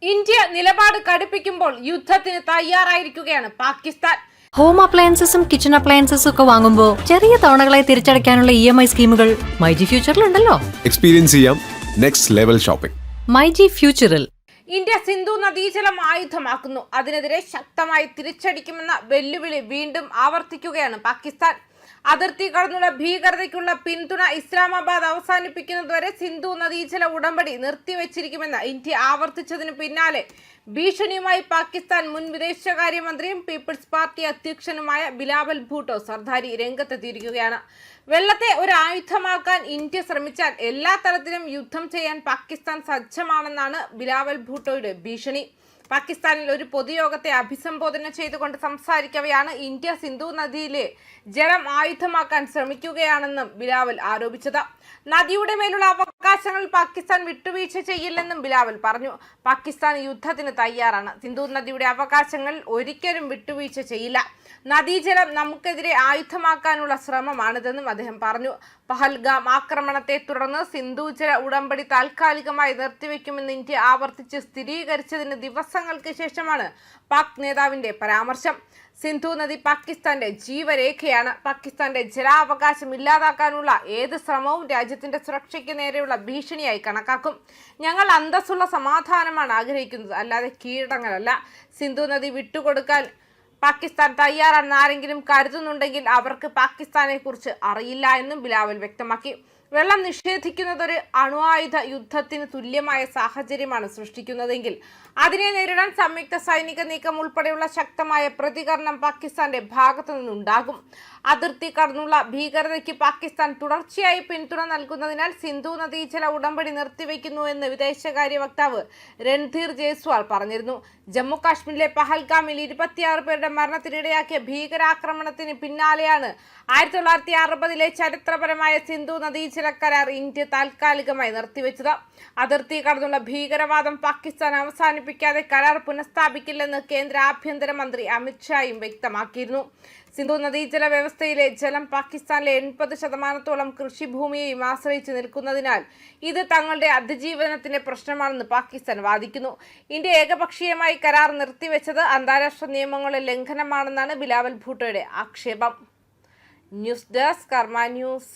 India നിലപാട് കടുപ്പിക്കുമ്പോൾ യുദ്ധത്തിന് തയ്യാറായിരിക്കുകയാണ് Pakistan. Home അപ്ലയൻസസും kitchen അപ്ലയൻസസും ഒക്കെ വാങ്ങുമ്പോൾ ചെറിയ തവണകളായി തിരിച്ചടയ്ക്കാനുള്ള EMI സ്കീമുകൾ മൈജി ഫ്യൂച്ചറിലുണ്ടല്ലോ. എക്സ്പീരിയൻസ് ചെയ്യാം നെക്സ്റ്റ് ലെവൽ ഷോപ്പിംഗ് മൈജി ഫ്യൂച്ചറിൽ. ഇന്ത്യ സിന്ധു നദീജലം ആയുധമാക്കുന്നു. അതിനെതിരെ ശക്തമായി തിരിച്ചടിക്കുമെന്ന വെല്ലുവിളി വീണ്ടും ആവർത്തിക്കുകയാണ് പാകിസ്ഥാൻ. അതിർത്തി കടന്നുള്ള ഭീകരതയ്ക്കുള്ള പിന്തുണ ഇസ്ലാമാബാദ് അവസാനിപ്പിക്കുന്നതുവരെ സിന്ധു നദീജല ഉടമ്പടി നിർത്തിവെച്ചിരിക്കുമെന്ന് ഇന്ത്യ ആവർത്തിച്ചതിന് പിന്നാലെ ഭീഷണിയുമായി പാകിസ്ഥാൻ മുൻ വിദേശകാര്യമന്ത്രിയും പീപ്പിൾസ് പാർട്ടി അധ്യക്ഷനുമായ ബിലാവൽ ഭൂട്ടോ സർദാരി രംഗത്തെത്തിയിരിക്കുകയാണ്. വെള്ളത്തെ ഒരു ആയുധമാക്കാൻ ഇന്ത്യ ശ്രമിച്ചാൽ എല്ലാ തരത്തിലും യുദ്ധം ചെയ്യാൻ പാകിസ്ഥാൻ സജ്ജമാണെന്നാണ് ബിലാവൽ ഭൂട്ടോയുടെ ഭീഷണി. പാകിസ്ഥാനിൽ ഒരു പൊതുയോഗത്തെ അഭിസംബോധന ചെയ്തുകൊണ്ട് സംസാരിക്കവെയാണ് ഇന്ത്യ സിന്ധു നദിയിലെ ജലം ആയുധമാക്കാൻ ശ്രമിക്കുകയാണെന്നും ബിലാവൽ ആരോപിച്ചത്. നദിയുടെ മേലുള്ള അവകാശങ്ങൾ പാകിസ്ഥാൻ വിട്ടുവീഴ്ച ചെയ്യില്ലെന്നും ബിലാവൽ പറഞ്ഞു. പാകിസ്ഥാൻ യുദ്ധത്തിന് തയ്യാറാണ്. സിന്ധു നദിയുടെ അവകാശങ്ങൾ ഒരിക്കലും വിട്ടുവീഴ്ച ചെയ്യില്ല. നദീജലം നമുക്കെതിരെ ആയുധമാക്കാനുള്ള ശ്രമമാണിതെന്നും അദ്ദേഹം പറഞ്ഞു. പഹൽഗാം ആക്രമണത്തെ തുടർന്ന് സിന്ധു ജല ഉടമ്പടി താൽക്കാലികമായി നിർത്തിവെക്കുമെന്ന് ഇന്ത്യ ആവർത്തിച്ച് സ്ഥിരീകരിച്ചതിന് ദിവസങ്ങൾക്ക് ശേഷമാണ് പാക് നേതാവിന്റെ പരാമർശം. സിന്ധു നദി പാകിസ്ഥാന്റെ ജീവരേഖയാണ്. പാകിസ്ഥാന്റെ ജലാവകാശം ഇല്ലാതാക്കാനുള്ള ഏത് ശ്രമവും രാജ്യത്തിന്റെ സുരക്ഷയ്ക്ക് നേരെയുള്ള ഭീഷണിയായി കണക്കാക്കും. ഞങ്ങൾ അന്തസ്സുള്ള സമാധാനമാണ് ആഗ്രഹിക്കുന്നത്, അല്ലാതെ കീഴടങ്ങലല്ല. സിന്ധു നദി വിട്ടുകൊടുക്കാൻ പാകിസ്ഥാൻ തയ്യാറാണെന്ന് ആരെങ്കിലും കരുതുന്നുണ്ടെങ്കിൽ അവർക്ക് പാകിസ്ഥാനെ കുറിച്ച് അറിയില്ല എന്നും ബിലാവൽ വ്യക്തമാക്കി. വെള്ളം നിഷേധിക്കുന്നതൊരു അണ്വായുധ യുദ്ധത്തിന് തുല്യമായ സാഹചര്യമാണ് സൃഷ്ടിക്കുന്നതെങ്കിൽ അതിനെ നേരിടാൻ സംയുക്ത സൈനിക നീക്കം ഉൾപ്പെടെയുള്ള ശക്തമായ പ്രതികരണം പാകിസ്ഥാന്റെ ഭാഗത്തു നിന്നുണ്ടാകും. അതിർത്തി കടന്നുള്ള ഭീകരതയ്ക്ക് പാകിസ്ഥാൻ തുടർച്ചയായി പിന്തുണ നൽകുന്നതിനാൽ സിന്ധു നദീജല ഉടമ്പടി നിർത്തിവെക്കുന്നു എന്ന് വിദേശകാര്യ വക്താവ് രൺധീർ ജയ്സ്വാൾ പറഞ്ഞിരുന്നു. ജമ്മു കാശ്മീരിലെ പഹൽഗാമിൽ 26 പേരുടെ മരണത്തിനിടയാക്കിയ ഭീകരാക്രമണത്തിന് പിന്നാലെയാണ് 1960-ലെ ചരിത്രപരമായ സിന്ധു നദീജല കരാർ ഇന്ത്യ താൽക്കാലികമായി നിർത്തിവെച്ചത്. അതിർത്തി കടന്നുള്ള ഭീകരവാദം പാകിസ്ഥാൻ അവസാനിപ്പിക്കാതെ കരാർ പുനഃസ്ഥാപിക്കില്ലെന്ന് കേന്ദ്ര ആഭ്യന്തരമന്ത്രി അമിത്ഷായും വ്യക്തമാക്കിയിരുന്നു. സിന്ധു നദീജല വ്യവസ്ഥയിലെ ജലം പാകിസ്ഥാനിലെ 80% കൃഷിഭൂമിയെയും ആശ്രയിച്ച് നിൽക്കുന്നതിനാൽ ഇത് തങ്ങളുടെ അതിജീവനത്തിന്റെ പ്രശ്നമാണെന്ന് പാകിസ്ഥാൻ വാദിക്കുന്നു. ഇന്ത്യ ഏകപക്ഷീയമായി കരാർ നിർത്തിവെച്ചത് അന്താരാഷ്ട്ര നിയമങ്ങളുടെ ലംഘനമാണെന്നാണ് ബിലാവൽ ഭൂട്ടോയുടെ ആക്ഷേപം. ന്യൂസ് ഡെസ്ക് കർമ്മ ന്യൂസ്.